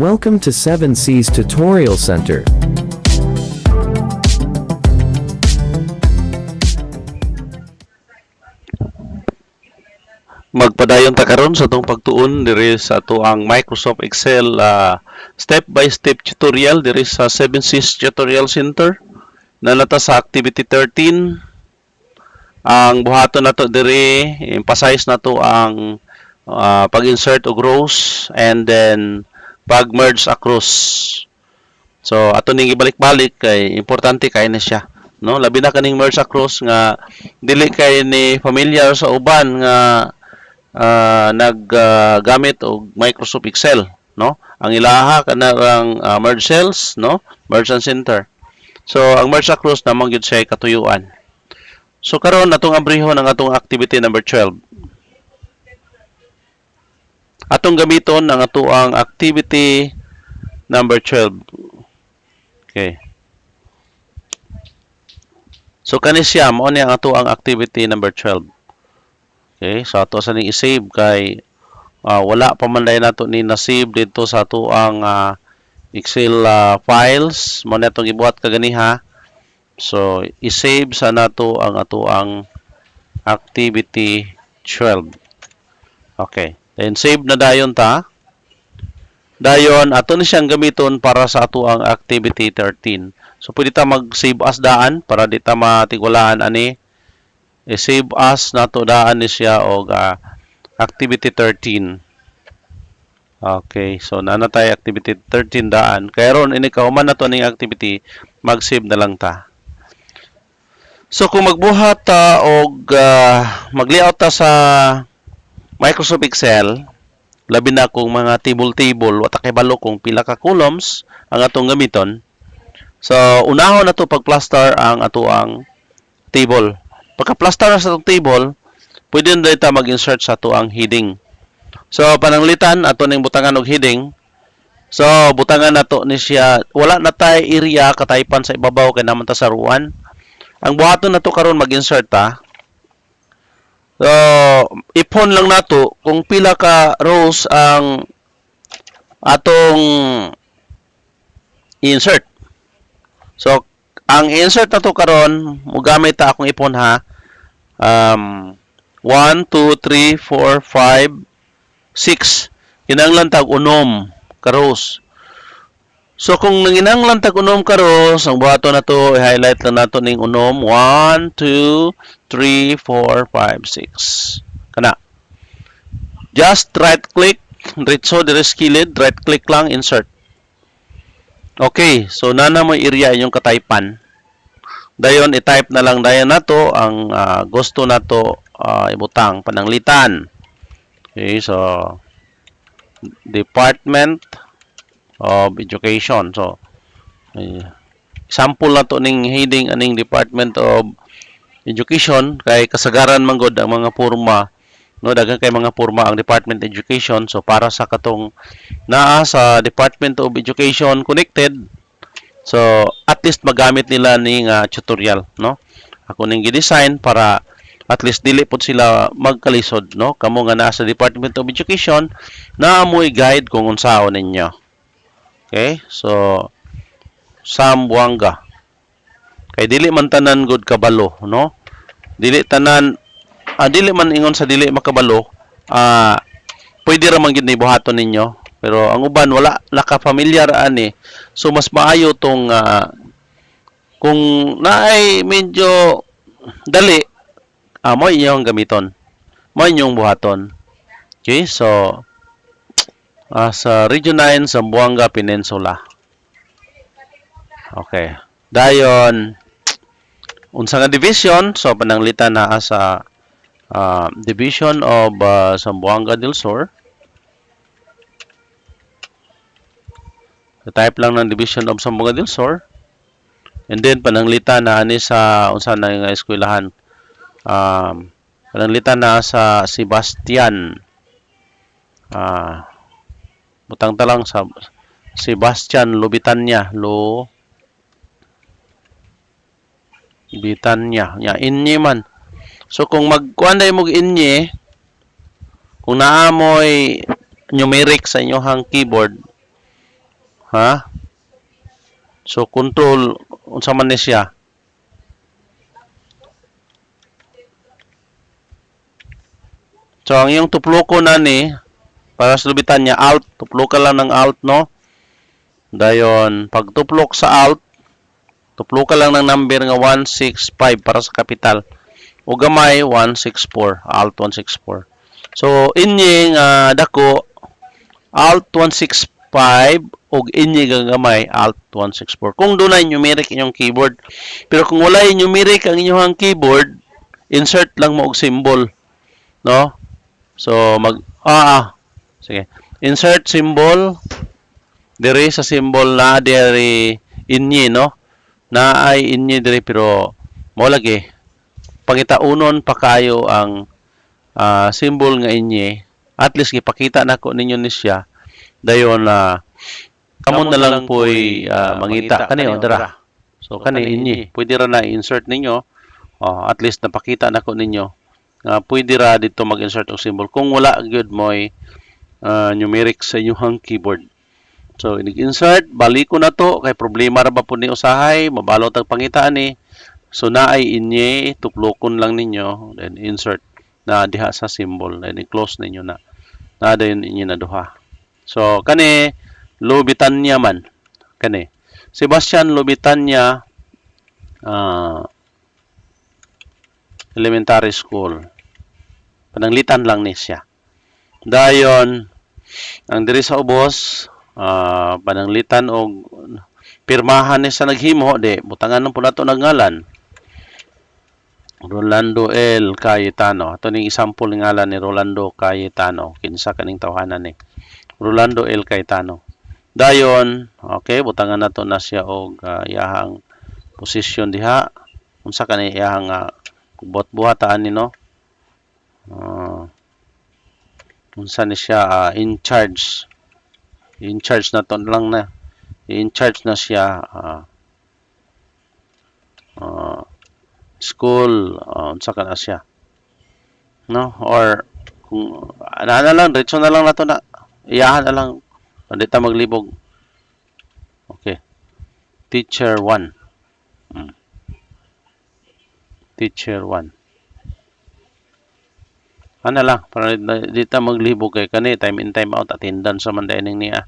Welcome to 7C's Tutorial Center. Magpadayon ta karon sa atong pagtuon diri sa atuang Microsoft Excel step-by-step tutorial diri sa 7C's Tutorial Center. Nalata sa activity 13. Ang buhaton nato diri, emphasize nato ang pag-insert og rows and then pag-merge across. So ato ning ibalik-balik kay importante kay na siya, no? Labi na kaning merge across nga dili kay ni familiar sa uban nga naggamit og Microsoft Excel, no? Ang ilaha kanang merge cells, no? Merge and center. So ang merge across namang gyud siya katuyuan. So karon atong abrihon ang atong activity number 12. Atong gamiton ang atuang activity number 12. Okay. So kani siya mao ni ang atuang activity number 12. Okay, so ato sa ning i-save kay wala pa man dai nato ni na-save dito sa ato ang Excel files mo natong ibuhat kaganiha. So i-save sa nato ang ato ang activity 12. Okay, then save na dayon ta. Dayon ato ni siyang gamiton para sa ato ang activity 13. So pwede ta mag-save as daan para di ta matigulaan ani. I-save as nato daan ni siya og activity 13. Okay, so nana tay activity 13 daan. Kaya ron ini kauman nato ning activity, mag-save na lang ta. So kung magbuhat ta og mag-layout ta sa Microsoft Excel, labi na kung mga table-table, wata kay balo kung pila ka columns ang atong gamiton. So unahon nato pag-plaster ang ato ang table. Pagka-plaster na sa itong table, pwede na dito mag-insert sa ito ang heading. So, pananglitan, ato ning butangan og heading. So, butangan nato ni siya, wala na tayo area kataypan sa ibabaw kay naman ta sa ruan. Ang buhaton nato karon mag-insert ta. So, ipon lang nato kung pila ka rows ang atong i-insert. So, ang insert na to karon, mugamit ta akong ipon ha. 1, 2, 3, 4, 5, 6. Kinahanglan tag unom ka rows. So kung nanginahanglan tag unom ka rows, ang buhaton na to, i-highlight lang nato ning unom. 1, 2, 3, 4, 5, 6. Kana. Just right click, diretso dire skilled, right click lang, insert. Okay, so nana mo area inyong kataypan. Dayon i-type na lang dayon nato ang gusto nato ibutang pananglitan. Okay, so Department of Education. So sample nato ning heading aning Department of Education kay kasagaran man gud ang mga porma, no, daghan kay mga porma ang Department of Education. So para sa katong naa sa Department of Education connected, so at least magamit nila ning tutorial, no? Ako ning gi-design para at least dili pod sila magkalisod, no? Kamo nga nasa Department of Education na amoy guide kung unsaon ninyo. Okay? So Sambuanga. Kay dili man tanan good kabalo, no? Dili tanan dili man ingon sa dili makabalo, pwede ra man gid ni buhaton ninyo. Pero ang uban wala naka-familiar ani. So mas maayo tong kung naay medyo dali, mo inyong gamiton. Mo inyong buhaton. Okay, so sa Region 9 sa Zamboanga Peninsula. Okay. Dayon unsa nga division? So pananglitan na sa Division of Zamboanga del Sur. Type lang ng Division of Zamboanga del Sur. And then pananglitan na ani sa unsa na nga eskwelahan. Pananglitan na sa Sebastian. Butang ta lang sa Sebastian Lubitanya, Lubitanya. Ya inye man. So kung magkuan day mo inye, kung naamoy numeric sa inyong keyboard, Ha? So control unsa man ni siya? So ang iyong tuploko na ni para sa lubitan niya alt, tuplok ka lang ng alt, no? Dayon pag tuplok sa alt, tuplok ka lang ng number nga 165 para sa kapital. O gamay 164, alt 164. So inyi nga dako alt 165 ug inyi nga gamay alt 164. Kung dunay numeric inyong keyboard. Pero kung wala numeric ang inyong keyboard, insert lang mo og symbol, no? So sige. Insert symbol diri sa symbol na diri inyi, no? Na ay inyi diri pero mo lagi pangitaunon pa kayo ang symbol nga inyi. At least gipakita nako ninyo ni siya. Dayon kamon na lang po'y mangita kani dara. So kani inyi, pwede ra na i-insert ninyo. At least napakita nako ninyo pwede ra dito mag-insert og symbol kung wala gyud mo'y numeric sa inyong keyboard. So inig-insert, balik ko na to kay problema ra ba po ni usahay, mabalot ang pangita ni. So naay inye, tuplokon lang ninyo, then insert na diha sa symbol, then i-close ninyo na. Na dayon inyo na duha. So kani Lobitanya man. Kani Sebastian Lobitanya Elementary School. Pananglitan lang ni siya. Dayon ang diri sa ubos pananglitan og pirmahan ni sa naghimo de butangan po nato ngalan. Rolando L. Cayetano. Ato ning example ng ngalan ni Rolando Cayetano. Kinsa kaning tawhanan ni Rolando L. Cayetano. Dayon, okay, butangan nato na siya og iyahang posisyon diha. Unsa kani iyahang buhat-buhataan ni, no? Unsa ni siya in charge. In charge na to lang na. In charge na siya school, unsa ka na siya, no? Or kung ana lang diretso na lang nato na iyahan na lang hindi ta maglibog. Okay, teacher 1. Teacher 1 ana lang para di ta maglibog kay kani time in time out attendance sa man dining niya.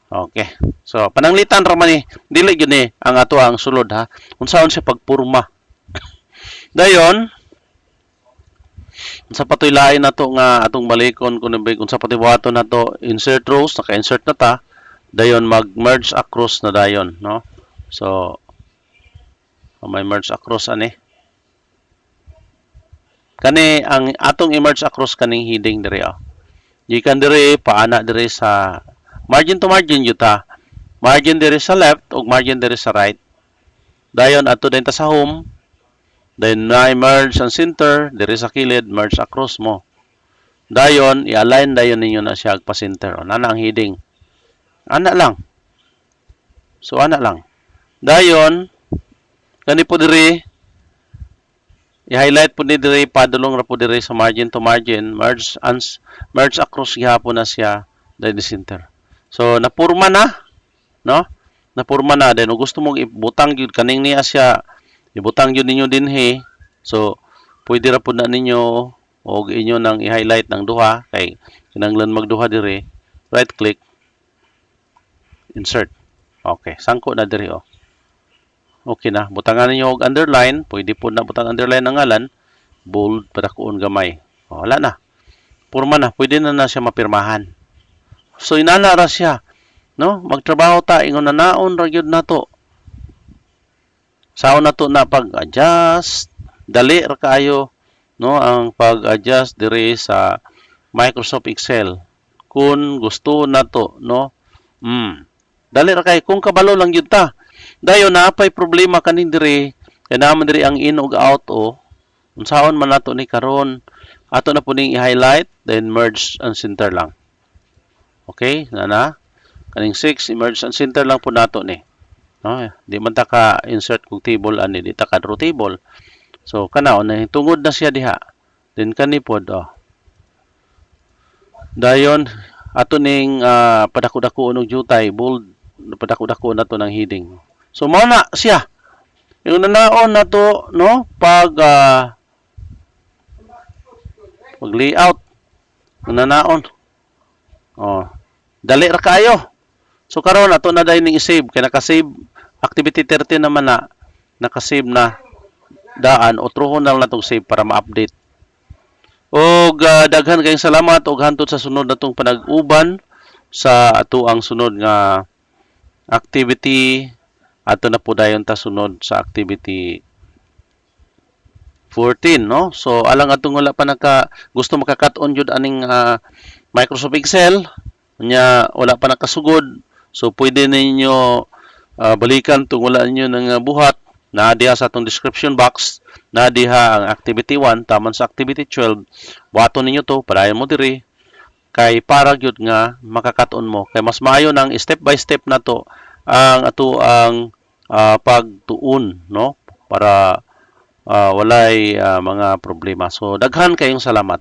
Okay, so pananglitan ra man ni dili gyud ni ang ato ang sulod, ha, unsaon siya pagpurma. Dayon sa patoy lain nato nga atong balikon kun sa patoy buhaton nato insert rows, naka-insert na ta. Dayon mag-merge across na dayon, no? So may merge across ani. Kani ang atong i-merge across kaning heading diri gikan diri paana diri sa margin to margin yuta. Margin diri sa left ug margin diri sa right. Dayon ato din ta sa home. Then merge ang center diri sa kilid, merge across mo. Dayon i-align dayon ninyo na siya pa center. Nana ang heading. Ana lang. So ana lang. Dayon kani po diri i-highlight po diri padulong ra po diri sa margin to margin, merge across gihapon na siya diri center. So napurma na, no? Napurma na then gusto mong ibutang gyud kaning niya siya, ibutang yun ninyo dinhi. So, pwede ra po na ninyo o inyo nang i-highlight ng duha. Kay, kinanglan magduha dire. Right click. Insert. Okay. Sangko na dire, Okay na. Butangan ninyo og underline. Pwede po na butang underline ang ngalan. Bold para kuon gamay. Wala na. Purma na. Pwede na siya mapirmahan. So, inana ra siya. No? Magtrabaho ta. Ingon na naon ra gyud nato. Sao na to na pag-adjust, dali ra kayo, no, ang pag-adjust dire sa Microsoft Excel. Kung gusto na to, no, dali ra kayo kung kabalo lang yun ta. Dayon naapay problema kanin dire, kaya naman dire ang in ug out unsaon man nato ni karon, ato na po ning i-highlight, then merge and center lang. Okay, na kaning 6 i-merge and center lang po nato ni. No, di man ta ka insert kog table ani, di ta ka draw table. So kana na tungod na siya diha. Then kani pod dayon ato ning padako-dako og jutay bold padako-dako na to ng heading. So mao na siya. Yung nanaon na to, no, pag layout, nanaon. Oh, dali ra kayo. So karon ato na dai ning i-save kay naka-save activity 13 naman na naka-save na daan o truhon na lang natong save para ma-update. Og daghan kayong salamat og hantod sa sunod natong panag-uban sa ato ang sunod nga activity. Ato na po dayon ta sunod sa activity 14, no? So alang atong wala pa gusto maka-cut-on jud aning Microsoft Excel, nya wala pa nakasugod. So pwede ninyo balikan tung wala ninyo ng buhat na diha sa atong description box, na diha ang activity 1 taman sa activity 12. Buhaton ninyo to padayon mo diri kay para gyud nga maka-cut-on mo. Kay mas maayo nang step by step na to ang ato ang pagtuon, no, para walay mga problema. So daghan kayong salamat.